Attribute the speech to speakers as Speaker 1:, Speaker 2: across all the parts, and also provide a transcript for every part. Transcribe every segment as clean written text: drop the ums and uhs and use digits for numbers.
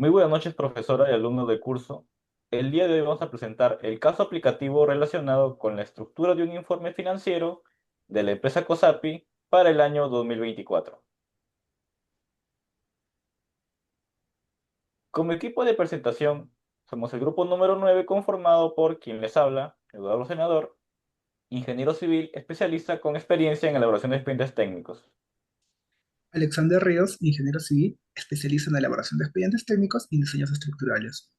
Speaker 1: Muy buenas noches, profesora y alumnos del curso. El día de hoy vamos a presentar el caso aplicativo relacionado con la estructura de un informe financiero de la empresa COSAPI para el año 2024. Como equipo de presentación, somos el grupo número 9 conformado por quien les habla, Eduardo Senador, ingeniero civil especialista con experiencia en elaboración de expedientes técnicos.
Speaker 2: Alexander Ríos, ingeniero civil, especialista en elaboración de expedientes técnicos y diseños estructurales.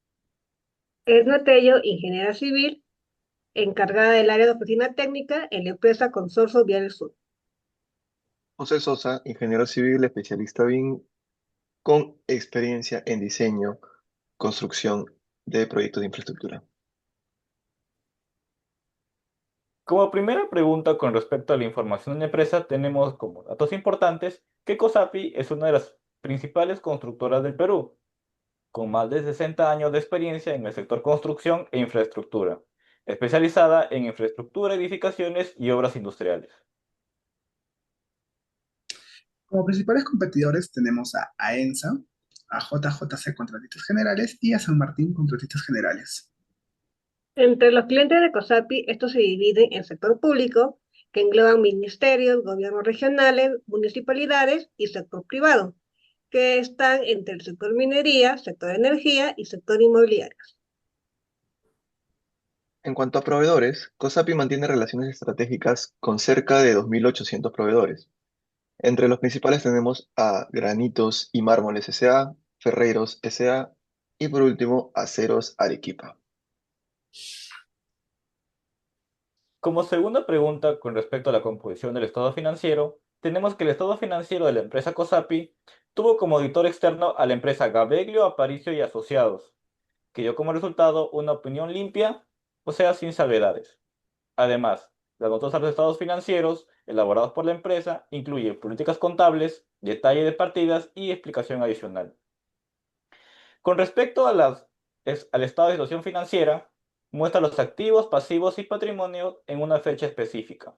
Speaker 3: Edna Tello, ingeniera civil, encargada del área de oficina técnica en la empresa Consorcio Vial del Sur.
Speaker 4: José Sosa, ingeniero civil, especialista BIM con experiencia en diseño, construcción de proyectos de infraestructura.
Speaker 1: Como primera pregunta con respecto a la información de la empresa, tenemos como datos importantes que COSAPI es una de las principales constructoras del Perú, con más de 60 años de experiencia en el sector construcción e infraestructura, especializada en infraestructura, edificaciones y obras industriales.
Speaker 2: Como principales competidores tenemos a AENSA, a JJC Contratistas Generales y a San Martín Contratistas Generales.
Speaker 3: Entre los clientes de COSAPI, estos se dividen en sector público, que engloban ministerios, gobiernos regionales, municipalidades y sector privado, que están entre el sector minería, sector energía y sector inmobiliario.
Speaker 4: En cuanto a proveedores, COSAPI mantiene relaciones estratégicas con cerca de 2.800 proveedores. Entre los principales tenemos a Granitos y Mármoles S.A., Ferreiros S.A. y por último Aceros Arequipa.
Speaker 1: Como segunda pregunta con respecto a la composición del estado financiero, tenemos que el estado financiero de la empresa COSAPI tuvo como auditor externo a la empresa Gabeglio, Aparicio y Asociados, que dio como resultado una opinión limpia, o sea, sin salvedades. Además, las notas a los estados financieros elaborados por la empresa incluyen políticas contables, detalle de partidas y explicación adicional. Con respecto a al estado de situación financiera, muestra los activos, pasivos y patrimonio en una fecha específica.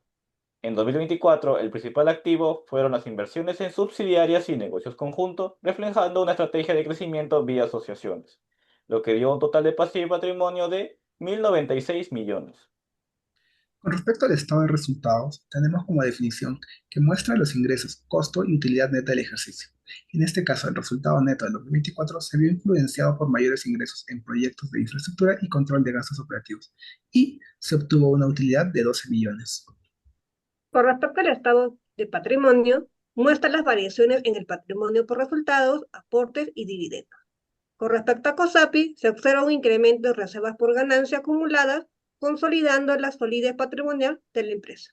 Speaker 1: En 2024, el principal activo fueron las inversiones en subsidiarias y negocios conjuntos, reflejando una estrategia de crecimiento vía asociaciones, lo que dio un total de pasivo y patrimonio de 1.096 millones.
Speaker 2: Con respecto al estado de resultados, tenemos como definición que muestra los ingresos, costo y utilidad neta del ejercicio. En este caso, el resultado neto del 2024 se vio influenciado por mayores ingresos en proyectos de infraestructura y control de gastos operativos, y se obtuvo una utilidad de 12 millones.
Speaker 3: Con respecto al estado de patrimonio, muestra las variaciones en el patrimonio por resultados, aportes y dividendos. Con respecto a COSAPI, se observa un incremento de reservas por ganancia acumuladas, consolidando la solidez patrimonial de la empresa.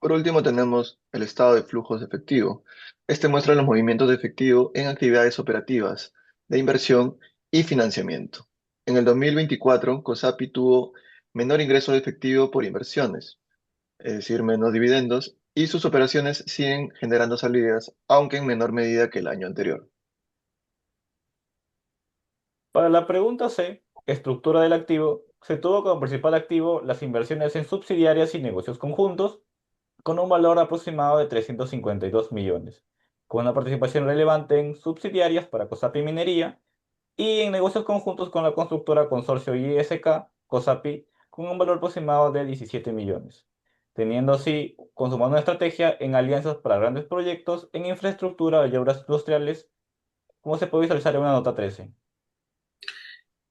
Speaker 4: Por último tenemos el estado de flujos de efectivo. Este muestra los movimientos de efectivo en actividades operativas, de inversión y financiamiento. En el 2024, COSAPI tuvo menor ingreso de efectivo por inversiones, es decir, menos dividendos, y sus operaciones siguen generando salidas, aunque en menor medida que el año anterior.
Speaker 1: Para la pregunta C, estructura del activo, se tuvo como principal activo las inversiones en subsidiarias y negocios conjuntos, con un valor aproximado de 352 millones, con una participación relevante en subsidiarias para COSAPI Minería y en negocios conjuntos con la constructora Consorcio ISK, COSAPI, con un valor aproximado de 17 millones, teniendo así consumado una estrategia en alianzas para grandes proyectos en infraestructura y obras industriales, como se puede visualizar en una nota 13.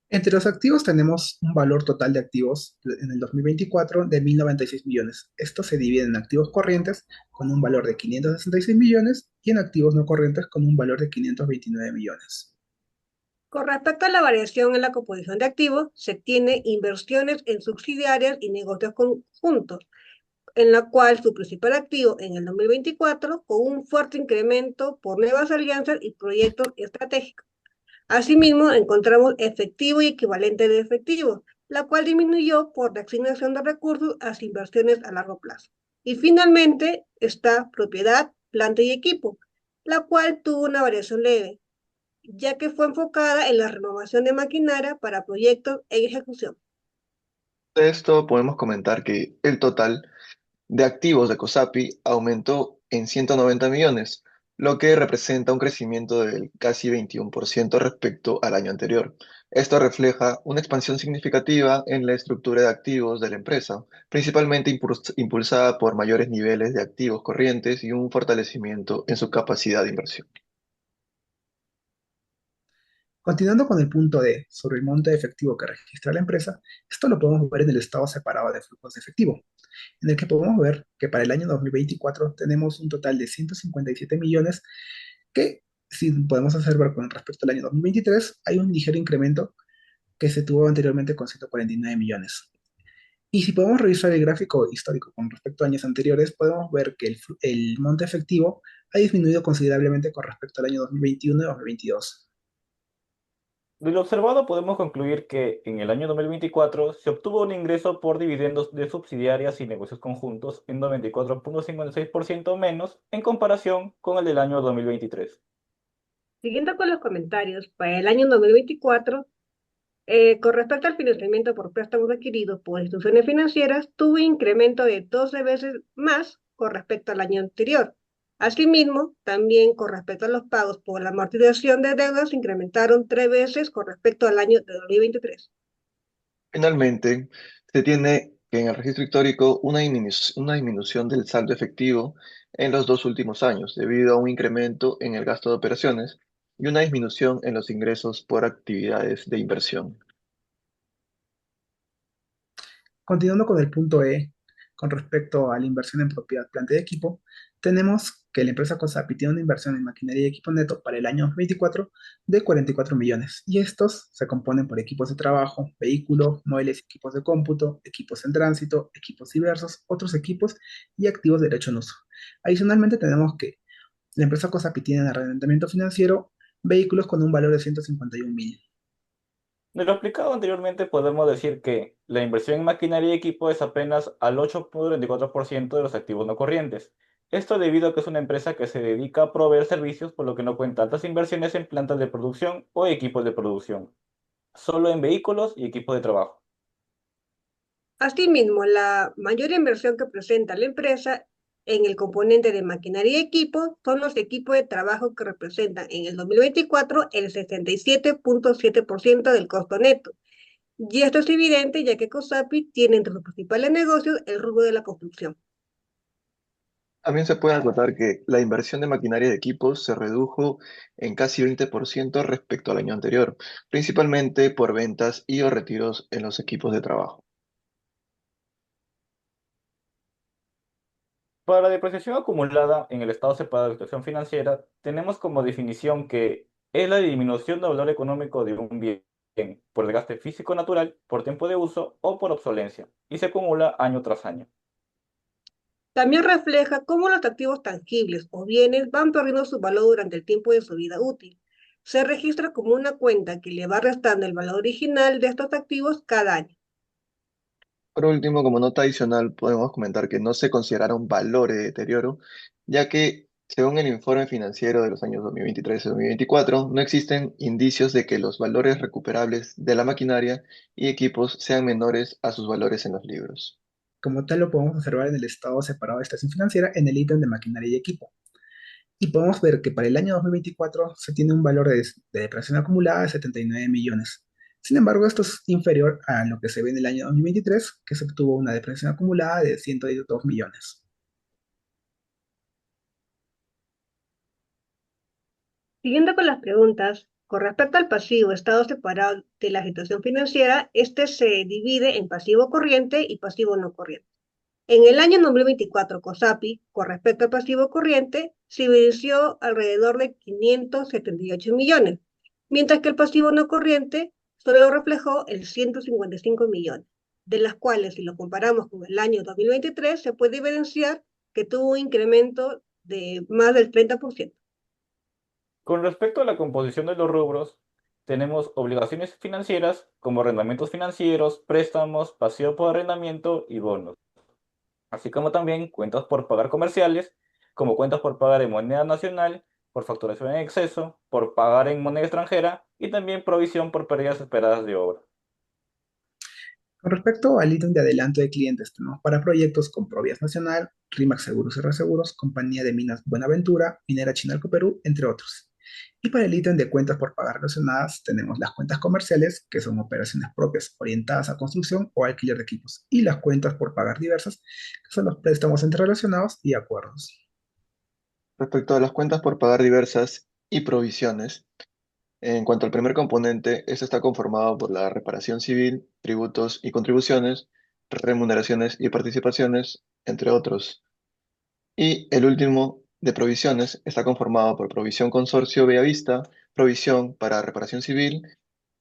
Speaker 2: Entre los activos tenemos un valor total de activos en el 2024 de 1.096 millones. Estos se dividen en activos corrientes con un valor de 566 millones y en activos no corrientes con un valor de 529 millones.
Speaker 3: Con respecto a la variación en la composición de activos, se tiene inversiones en subsidiarias y negocios conjuntos, en la cual su principal activo en el 2024 con un fuerte incremento por nuevas alianzas y proyectos estratégicos. Asimismo, encontramos efectivo y equivalente de efectivo, la cual disminuyó por la asignación de recursos a las inversiones a largo plazo. Y finalmente está propiedad, planta y equipo, la cual tuvo una variación leve, ya que fue enfocada en la renovación de maquinaria para proyectos en ejecución.
Speaker 4: De esto podemos comentar que el total de activos de COSAPI aumentó en 190 millones, lo que representa un crecimiento del casi 21% respecto al año anterior. Esto refleja una expansión significativa en la estructura de activos de la empresa, principalmente impulsada por mayores niveles de activos corrientes y un fortalecimiento en su capacidad de inversión.
Speaker 2: Continuando con el punto D sobre el monto de efectivo que registra la empresa, esto lo podemos ver en el estado separado de flujos de efectivo, en el que podemos ver que para el año 2024 tenemos un total de 157 millones que, si podemos observar con respecto al año 2023, hay un ligero incremento que se tuvo anteriormente con 149 millones. Y si podemos revisar el gráfico histórico con respecto a años anteriores, podemos ver que el monto efectivo ha disminuido considerablemente con respecto al año 2021 y 2022.
Speaker 1: De lo observado podemos concluir que en el año 2024 se obtuvo un ingreso por dividendos de subsidiarias y negocios conjuntos en 94,56% menos en comparación con el del año 2023.
Speaker 3: Siguiendo con los comentarios, para el año 2024, con respecto al financiamiento por préstamos adquiridos por instituciones financieras, tuvo incremento de 12 veces más con respecto al año anterior. Asimismo, también con respecto a los pagos por la amortización de deudas, se incrementaron 3 veces con respecto al año de 2023.
Speaker 4: Finalmente, se tiene que en el registro histórico una disminución del saldo efectivo en los dos últimos años, debido a un incremento en el gasto de operaciones y una disminución en los ingresos por actividades de inversión.
Speaker 2: Continuando con el punto E, con respecto a la inversión en propiedad, planta y equipo, tenemos que la empresa COSAPI tiene una inversión en maquinaria y equipo neto para el año 2024 de 44 millones, y estos se componen por equipos de trabajo, vehículos, muebles, equipos de cómputo, equipos en tránsito, equipos diversos, otros equipos y activos de derecho en uso. Adicionalmente tenemos que la empresa COSAPI tiene en arrendamiento financiero vehículos con un valor de 151 mil.
Speaker 1: De lo explicado anteriormente, podemos decir que la inversión en maquinaria y equipo es apenas al 8,24% de los activos no corrientes. Esto debido a que es una empresa que se dedica a proveer servicios, por lo que no cuenta altas inversiones en plantas de producción o equipos de producción, solo en vehículos y equipos de trabajo.
Speaker 3: Asimismo, la mayor inversión que presenta la empresa en el componente de maquinaria y equipo son los equipos de trabajo que representan en el 2024 el 67,7% del costo neto. Y esto es evidente ya que COSAPI tiene entre sus principales negocios el rubro de la construcción.
Speaker 4: También se puede acotar que la inversión de maquinaria y equipos se redujo en casi 20% respecto al año anterior, principalmente por ventas y o retiros en los equipos de trabajo.
Speaker 1: Para la depreciación acumulada en el estado separado de situación financiera, tenemos como definición que es la disminución del valor económico de un bien por desgaste físico natural, por tiempo de uso o por obsolencia, y se acumula año tras año.
Speaker 3: También refleja cómo los activos tangibles o bienes van perdiendo su valor durante el tiempo de su vida útil. Se registra como una cuenta que le va restando el valor original de estos activos cada año.
Speaker 4: Por último, como nota adicional, podemos comentar que no se consideraron valores de deterioro, ya que, según el informe financiero de los años 2023 y 2024, no existen indicios de que los valores recuperables de la maquinaria y equipos sean menores a sus valores en los libros.
Speaker 2: Como tal, lo podemos observar en el estado separado de estación financiera en el ítem de maquinaria y equipo. Y podemos ver que para el año 2024 se tiene un valor de depreciación acumulada de 79 millones. Sin embargo, esto es inferior a lo que se ve en el año 2023, que se obtuvo una depreciación acumulada de 102 millones.
Speaker 3: Siguiendo con las preguntas, con respecto al pasivo estado separado de la situación financiera, este se divide en pasivo corriente y pasivo no corriente. En el año 2024, COSAPI, con respecto al pasivo corriente, se evidenció alrededor de 578 millones, mientras que el pasivo no corriente solo reflejó el 155 millones, de las cuales, si lo comparamos con el año 2023, se puede evidenciar que tuvo un incremento de más del 30%.
Speaker 1: Con respecto a la composición de los rubros, tenemos obligaciones financieras como arrendamientos financieros, préstamos, pasivo por arrendamiento y bonos, así como también cuentas por pagar comerciales, como cuentas por pagar en moneda nacional, por facturación en exceso, por pagar en moneda extranjera y también provisión por pérdidas esperadas de obra.
Speaker 2: Con respecto al ítem de adelanto de clientes, tenemos para proyectos con Provías Nacional, RIMAX Seguros y Reaseguros, Compañía de Minas Buenaventura, Minera Chinalco Perú, entre otros. Y para el ítem de cuentas por pagar relacionadas, tenemos las cuentas comerciales, que son operaciones propias orientadas a construcción o alquiler de equipos, y las cuentas por pagar diversas, que son los préstamos interrelacionados y acuerdos.
Speaker 4: Respecto a las cuentas por pagar diversas y provisiones, en cuanto al primer componente, este está conformado por la reparación civil, tributos y contribuciones, remuneraciones y participaciones, entre otros. Y el último, de provisiones, está conformado por provisión consorcio Bellavista, provisión para reparación civil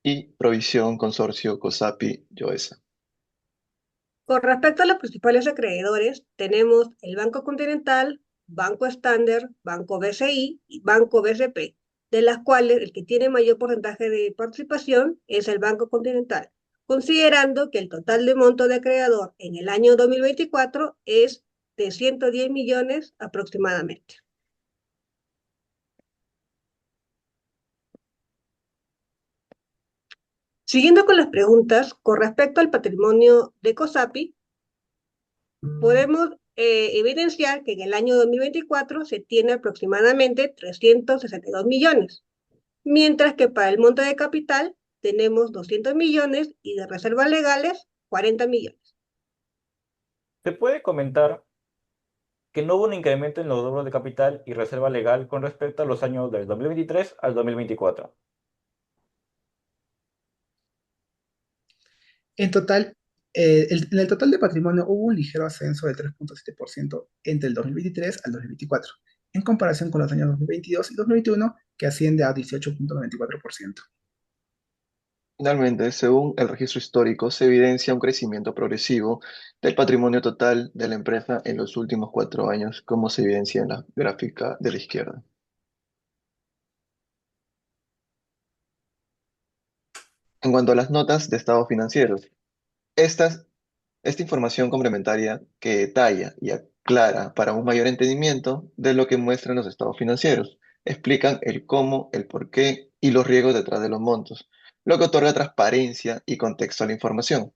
Speaker 4: y provisión consorcio COSAPI-YOESA.
Speaker 3: Con respecto a los principales acreedores, tenemos el Banco Continental, Banco Standard, Banco BCI y Banco BCP, de las cuales el que tiene mayor porcentaje de participación es el Banco Continental, considerando que el total de monto de acreedor en el año 2024 es de 110 millones aproximadamente. Siguiendo con las preguntas, con respecto al patrimonio de COSAPI, podemos evidenciar que en el año 2024 se tiene aproximadamente 362 millones, mientras que para el monto de capital tenemos 200 millones y de reservas legales 40 millones.
Speaker 1: Se puede comentar que no hubo un incremento en los rubros de capital y reserva legal con respecto a los años del 2023 al 2024.
Speaker 2: En total, en el total de patrimonio hubo un ligero ascenso de 3,7% entre el 2023 al 2024, en comparación con los años 2022 y 2021, que asciende a 18,94%.
Speaker 4: Finalmente, según el registro histórico, se evidencia un crecimiento progresivo del patrimonio total de la empresa en los últimos 4 años, como se evidencia en la gráfica de la izquierda. En cuanto a las notas de estados financieros, estas esta información complementaria que detalla y aclara para un mayor entendimiento de lo que muestran los estados financieros. Explican el cómo, el por qué y los riesgos detrás de los montos, lo que otorga transparencia y contexto a la información.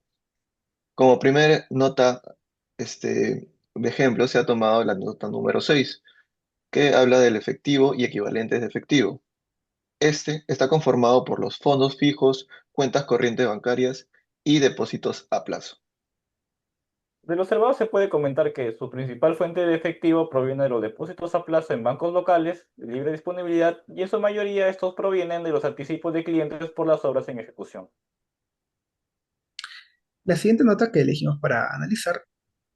Speaker 4: Como primera nota de ejemplo, se ha tomado la nota número 6, que habla del efectivo y equivalentes de efectivo. Este está conformado por los fondos fijos, cuentas corrientes bancarias y depósitos a plazo.
Speaker 1: De lo observado se puede comentar que su principal fuente de efectivo proviene de los depósitos a plazo en bancos locales de libre disponibilidad y en su mayoría estos provienen de los anticipos de clientes por las obras en ejecución.
Speaker 2: La siguiente nota que elegimos para analizar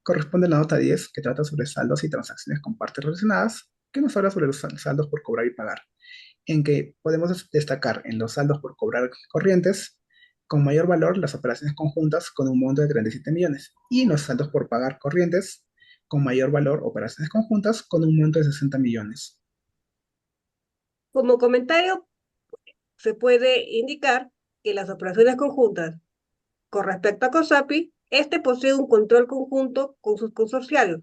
Speaker 2: corresponde a la nota 10, que trata sobre saldos y transacciones con partes relacionadas, que nos habla sobre los saldos por cobrar y pagar, en que podemos destacar en los saldos por cobrar corrientes, con mayor valor las operaciones conjuntas con un monto de 37 millones, y en los saldos por pagar corrientes, con mayor valor operaciones conjuntas con un monto de 60 millones.
Speaker 3: Como comentario, se puede indicar que las operaciones conjuntas con respecto a COSAPI, este posee un control conjunto con sus consorciarios.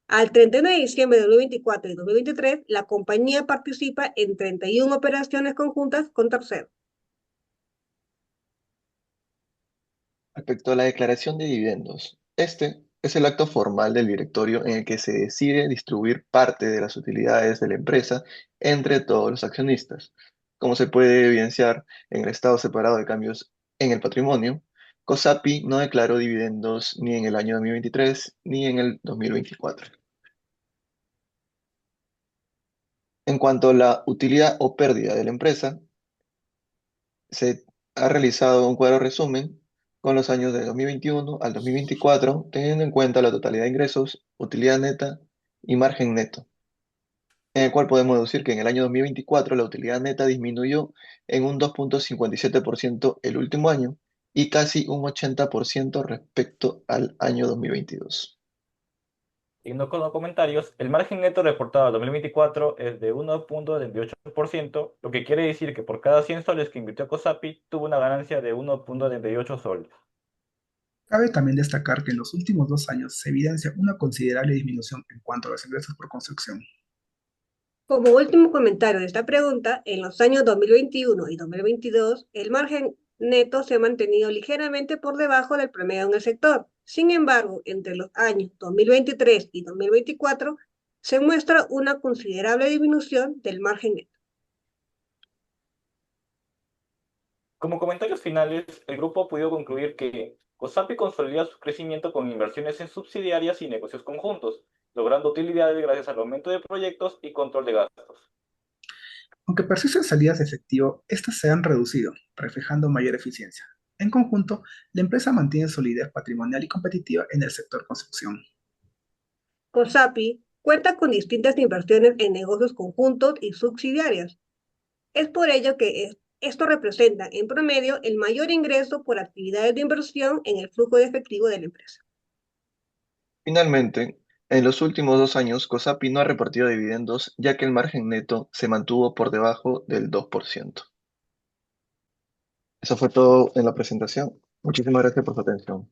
Speaker 3: Al 31 de diciembre de 2024 y 2023, la compañía participa en 31 operaciones conjuntas con terceros.
Speaker 4: Respecto a la declaración de dividendos, este es el acto formal del directorio en el que se decide distribuir parte de las utilidades de la empresa entre todos los accionistas. Como se puede evidenciar en el estado separado de cambios en el patrimonio, COSAPI no declaró dividendos ni en el año 2023 ni en el 2024. En cuanto a la utilidad o pérdida de la empresa, se ha realizado un cuadro resumen con los años de 2021 al 2024, teniendo en cuenta la totalidad de ingresos, utilidad neta y margen neto, en el cual podemos deducir que en el año 2024 la utilidad neta disminuyó en un 2,57% el último año y casi un 80% respecto al año 2022.
Speaker 1: Siguiendo con los comentarios, el margen neto reportado al 2024 es de 1,28%, lo que quiere decir que por cada 100 soles que invirtió COSAPI tuvo una ganancia de 1,38 soles.
Speaker 2: Cabe también destacar que en los últimos 2 años se evidencia una considerable disminución en cuanto a los ingresos por construcción.
Speaker 3: Como último comentario de esta pregunta, en los años 2021 y 2022, el margen neto se ha mantenido ligeramente por debajo del promedio en el sector. Sin embargo, entre los años 2023 y 2024 se muestra una considerable disminución del margen neto.
Speaker 1: Como comentarios finales, el grupo ha podido concluir que COSAPI consolida su crecimiento con inversiones en subsidiarias y negocios conjuntos, logrando utilidades gracias al aumento de proyectos y control de gastos.
Speaker 2: Aunque persisten salidas de efectivo, estas se han reducido, reflejando mayor eficiencia. En conjunto, la empresa mantiene solidez patrimonial y competitiva en el sector construcción.
Speaker 3: COSAPI cuenta con distintas inversiones en negocios conjuntos y subsidiarias. Es por ello que esto representa, en promedio, el mayor ingreso por actividades de inversión en el flujo de efectivo de la empresa.
Speaker 4: Finalmente, en los últimos 2 años, COSAPI no ha repartido dividendos ya que el margen neto se mantuvo por debajo del 2%. Eso fue todo en la presentación. Muchísimas gracias por su atención.